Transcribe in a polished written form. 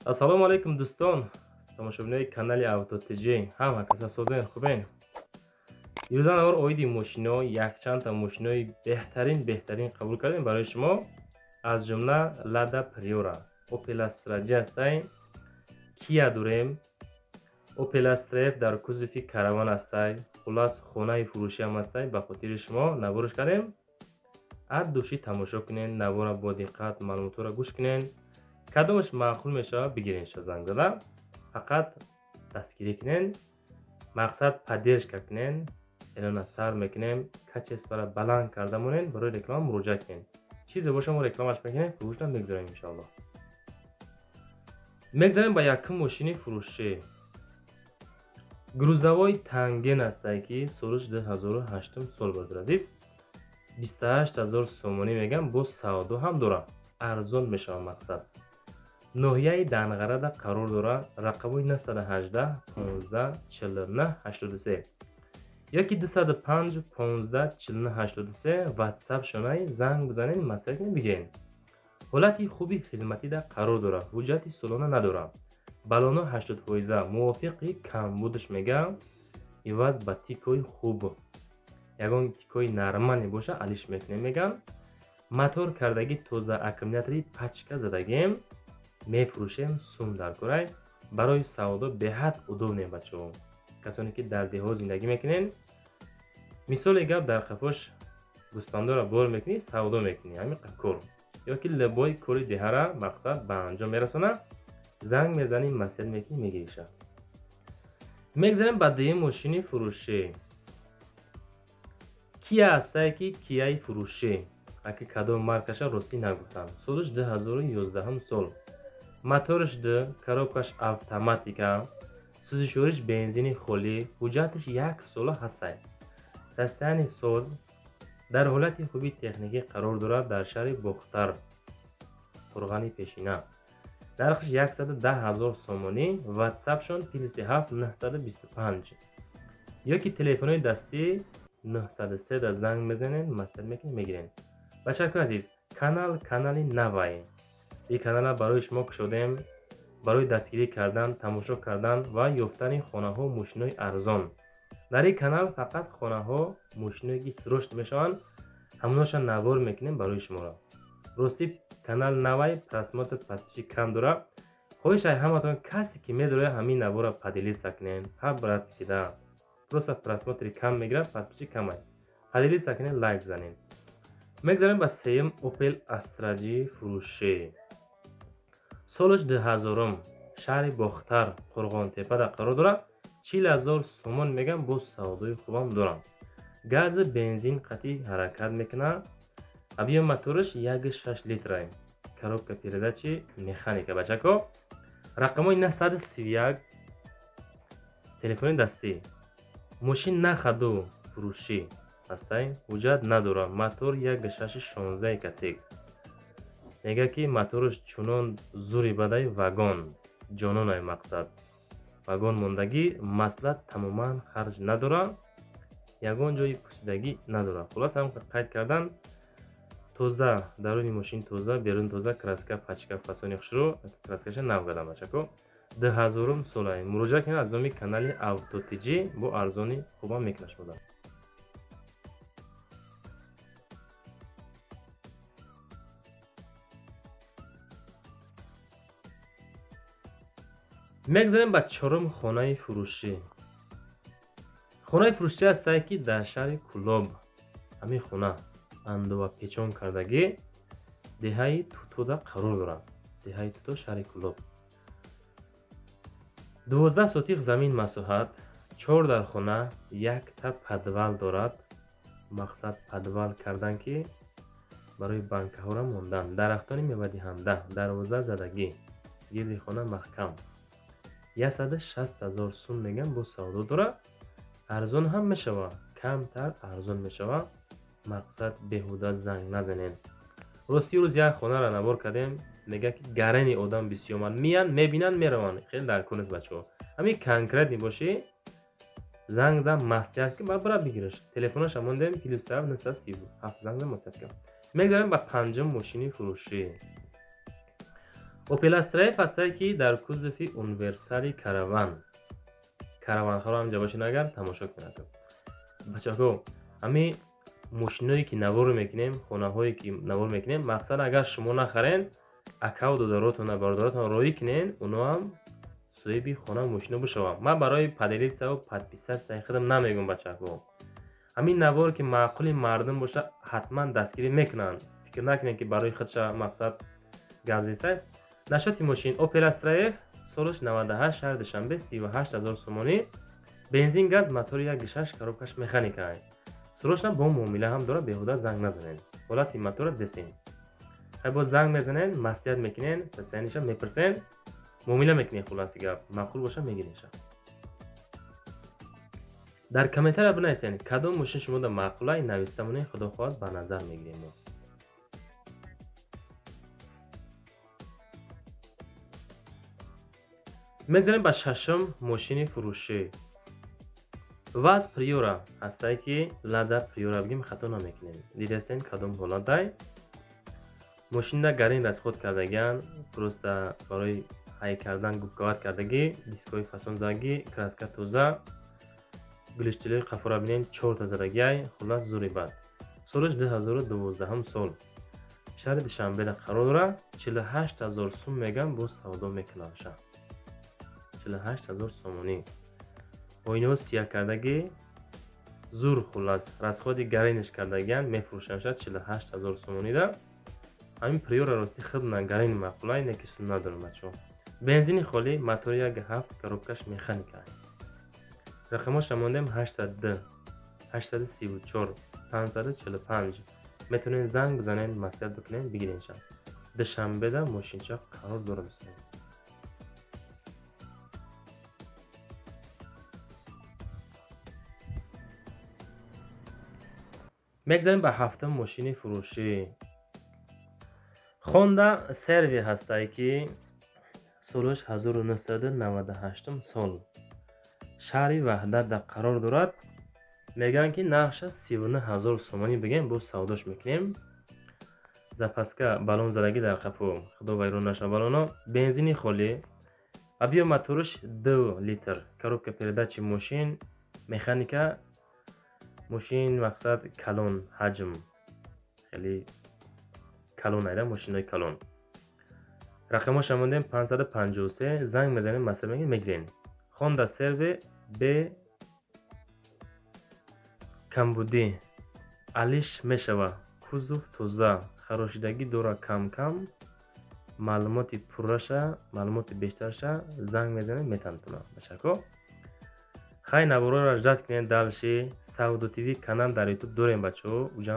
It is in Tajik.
ассалому алайкум дӯстон, тамошобинои канали Автотиҷи. Ҳама каса созен хубен? Имрӯза навор оиди мошино якчандта мошинои беҳтарин қабул кардем барои шумо. Аз ҷумла Lada Priora, Opel Astra J ҳастай, Kia дорем, Opel Astra F дар кузуфи караван ҳастай. Хулас хонаи фурӯшӣ ҳам ҳастай. Ба хотири шумо навораш кардем. ад дӯшӣ тамошо кунен, навора бо диққат маълумотро гӯш кунен. кадомаш маъқул мешавад бигирен, занг зада фақат дастгирӣ кунен. мақсад поддержка кунен, эълона сар мекунем, качествора баланд карда монен, барои реклама муроҷиат кунен. чизе боша мо рекламаш мекунем, фурӯшда мегузорем иншоаллоҳ. мегзарем ба якум мошини фурӯшӣ. грузовой танген ҳастай ки солиш 2008 сол бадур азиз. 28000 сомонӣ мегам, бо савдо ҳам дора. арзон мешавад мақсад. ноҳияи Данғарада қарор дора. рақамои 918 15 49 83 ёки 205 15 49 83 ватсап шонаи занг бизанен, маслиҳат бигирен. ҳолати хуби хизматида қарор дора. ҳуҷҷати солона надора. балоно 80% мувофиқи камбудаш мега. иваз ба тикои хуб, ягон тикои нарман боша алиш мекунем меган. мотор кардаги тоза, аккумулятори пачка задагем, мефурӯшем сум дар корай. барои савдо беҳад удобне бачаҳо, касоне ки дар деҳо зиндагӣ мекунен. мисоли гап дар қафош гӯспандора бор мекунӣ, савдо мекунӣ, ҳамин кор ёки лебои кори деҳара мақсад ба анҷом мерасона. занг мезанӣ, маслиҳат мекунӣ, мегириша. мегзарем ба дуюм мошини фурӯшӣ. Kia ҳастай ки кияи фурӯшӣ, аки кадом маркаша ростӣ нагуфтам. солиш 2011 сол. моториш д, коробкаш автоматика, сӯзишвориш бензини холӣ, ҳуҷҷатиш 1 сола ҳастай. состоянии соз дар ҳолати хуби техникӣ қарор дорад. дар шаҳри Бохтар, Қурғани Пешина. нархиш 110000 сомонӣ. ватсапшон +7 925 ёки телефонои дастӣ 903 да занг мезанен, маслиҳат мекунед, мегирен. бачаҳо азиз, канали навай. ин канала барои шумо кушодем, барои дастгирӣ кардан, тамошо кардан ва ёфтани хонаҳо, мошинои арзон. дар ин канал фақат хонаҳо, мошиное ки срӯшт мешаванд, ҳамонаша навор мекунем барои шуморо. ростӣ канал навай, просмотр подписчик кам дора. хоҳишай ҳаматон касе ки медорад ҳамин навора поделиться кунен. ҳа брат кида просто просмотри кам мегирад, подписчик камай. поделиться кунен, лайк занен. мегзарем ба сеюм Opel Astra J фурӯшӣ. солиш 2000, шаҳри Бохтар, Қурғонтепада қарор дорад. 40000 сомон мегам, бо савдои хубам дорам. гази бензин қатъи ҳаракат мекунад. объем моториш 1.6 литрай. коробка передачи механика бачако. рақамои 931 телефони дастӣ. мошин нахаду фурӯшӣ ҳастай, ҳуҷҷат надора. мотор 1.6 катек. мега ки моториш чунон зури бадай вагон, ҷононай мақсад. вагон мондагӣ, маслиҳат тамоман харҷ надора. ягон ҷои пусидагӣ надора. хулос ҳам қайд кардан. тоза даруни мошин тоза, берун тоза, краска пачка фасони хушрӯ, краскаша нав кардам бачако. 2000 солай. муроҷиат кунед аз номи канали Автотиҷи, бо арзони хуба мекунаш будам. мегзарем ба чорум хонаи фурӯшӣ. хонаи фурӯшӣ ҳастай ки дар шаҳри Кӯлоб, ҳамин хона андова печон кардагӣ, деҳаи Тутода қарор дорад. деҳаи Туто, шаҳри Кӯлоб. 12 сотиқ замин масоҳат, 4 дар хона, 1 подвал дорад. мақсад подвал кардан ки барои банкаҳора мондан. дарахтони мевадиҳанда, дарвоза задагӣ, гирди хона маҳкам. 160000 сум мегам, бо савдо дорад. арзон ҳам мешавад, камтар арзон мешавад. мақсад беҳуда занг назанен. рости рӯз як хонара навор кардем, мега ки гарани одам бисёр омад. миян, мебинанд, мераванд. хеле даркунес бачаҳо. ҳамин конкрет мебошӣ, занг зан, маслиҳат ки бара бигираш. телефонаша мондем +7 937 занг зан, маслиҳат кам. мегзарем ба панҷум мошини фурӯшӣ. Opel Astra ҳастае ки дар кузофи универсали караванҳоро ҳам ҷабошин агар тамошо кунад. бачаҳо, ҳамин мошиное ки наворо мекунем, хонаҳое ки наворо мекунем, мақсад агар шумо нахарен, акав додаротона бародаротон роӣ кунен, уно ҳам соҳиби хона мошино бишаванд. ман барои поделитсаву подписатсияи худам намегӯям бачаҳо. ҳамин навор ки маъқули мардум боша ҳатман дастгирӣ мекунанд. фикр накунед ки барои худша мақсад гап зиста. нашоти мошин Opel Astra солаш 98 шаҳри Душанбе 38000 сомонӣ, бензин, газ, мотори 1.6 коробкаш механика. срочно бо муомила ҳам дора, беҳуда занг назанед. ҳолати мотора десин. бо занг мезанед, маслиҳат мекунед, состояниеша мепурсед, муомила мекунед, хулоси гап маъқул боша мегиреша. дар комментария бинависед кадом мошин шумода маъқулай, навистамоне, худо хоҳад ба назар мегирем. мегзарем ба шашум мошини фурӯшӣ. ваз приора ҳастае ки лада приора бигим хато намекунем. дидастен кадом ҳолатай мошинда гарин расход кардагиан, просто барои ҳай кардан губковат кардагӣ, дискои фасон задагӣ, краска тоза, глиштилои қафора бинем 4 та задагиай, хулас зури бад. солаш 2012 сол. шаҳри Душанбеда қарор дорад. 48000 сум мегам бо савдо мекунамша. 48000 сомонӣ. оинаҳо сия кардагӣ, зур хулас расходи гариниш кардагиан мефурӯшамша 48000 сомонида. ҳамин приора рости хидна гарини маъқулай, не ки сум надорам бачаҳо. бензини холӣ, мотори 1.7 коробкаш механика. рақамоша мондем 802 834 545. метавонед занг бизанед, маслиҳат бикунед, бигиренша. Душанбеда мошинча қарор дорад. мегзарем ба ҳафтум мошини фурӯшӣ. Honda Servi ҳастае ки солаш 1998 сол. шаҳри Ваҳдатда қарор дорад. мегӯянд ки нархша 39000 сомонӣ бигем, бо савдош мекунем. запаска балон задагӣ дар қафо, худо вайрон наша балоно. бензини холӣ, авио моториш 2 литр, коробка передачи мошин, механика. мошин мақсад калон, ҳаҷм хеле калон айда, мошинои калон. рақамоша мондем 553. занг мезанем, масъала мегирен. Honda Servi B камбудӣ алиш мешава, кузов тоза, харошидагӣ дора кам-кам, маълумоти пурраша, маълумоти бештарша, занг мезанем, метантона башако. хай наворора жад кунед, далши Сауду ТВ канал дар YouTube дорем бачаҳо.